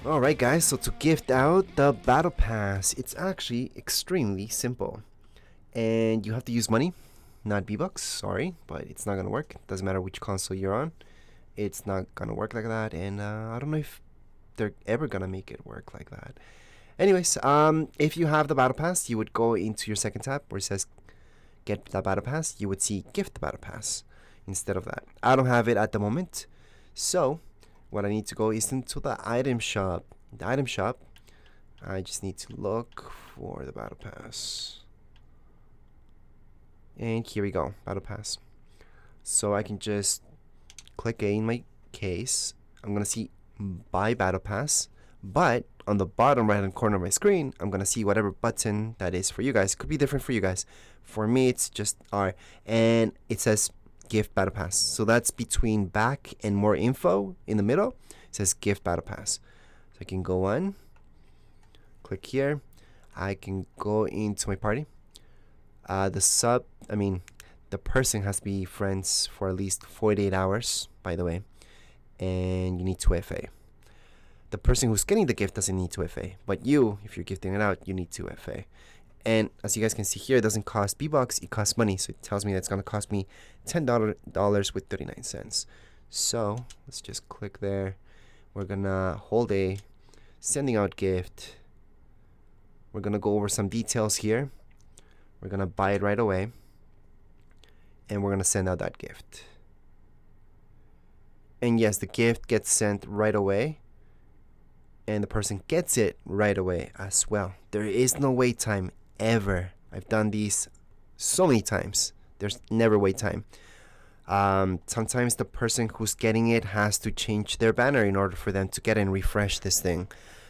Alright guys, so to gift out the Battle Pass, it's actually extremely simple. And you have to use money, not V-Bucks, sorry, but it's not gonna work. Doesn't matter which console you're on. It's not gonna work like that, and I don't know if they're ever gonna make it work like that. Anyways, if you have the Battle Pass, you would go into your second tab where it says Get the Battle Pass. You would see Gift the Battle Pass instead of that. I don't have it at the moment, so what I need to go is into the item shop. The item shop, I just need to look for the Battle Pass. And here we go, Battle Pass. So I can just click A in my case. I'm gonna see Buy Battle Pass, but on the bottom right hand corner of my screen, I'm gonna see whatever button that is for you guys. It could be different for you guys. For me, it's just R, and it says Gift Battle Pass. So that's between back and more info in the middle. It says Gift Battle Pass. So I can go on, click here. I can go into my party. The person has to be friends for at least 48 hours, by the way. And you need 2FA. The person who's getting the gift doesn't need 2FA, but you, if you're gifting it out, you need 2FA. And as you guys can see here, it doesn't cost V-Bucks, it costs money. So it tells me that it's going to cost me $10 with 39 cents. So let's just click there. We're going to hold a sending out gift. We're going to go over some details here. We're going to buy it right away. And we're going to send out that gift. And yes, the gift gets sent right away. And the person gets it right away as well. There is no wait time ever. I've done these so many times. There's never wait time. Sometimes the person who's getting it has to change their banner in order for them to get and refresh this thing.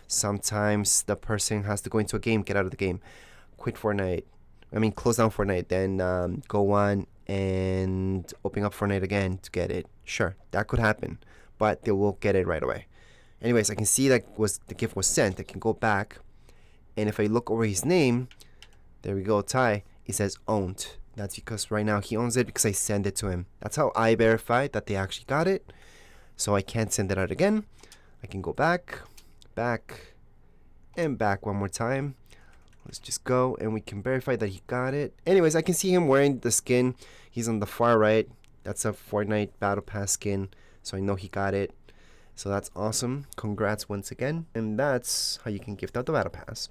Sometimes the person has to go into a game, get out of the game, quit Fortnite. Close down Fortnite, then go on and open up Fortnite again to get it. Sure, that could happen, but they will get it right away. Anyways, I can see that the gift was sent. I can go back, and if I look over his name, there we go, Ty, it says owned. That's because right now he owns it because I sent it to him. That's how I verified that they actually got it. So I can't send it out again. I can go back, and back one more time. Let's just go, and we can verify that he got it. Anyways, I can see him wearing the skin. He's on the far right. That's a Fortnite Battle Pass skin, so I know he got it. So that's awesome. Congrats once again. And that's how you can gift out the Battle Pass.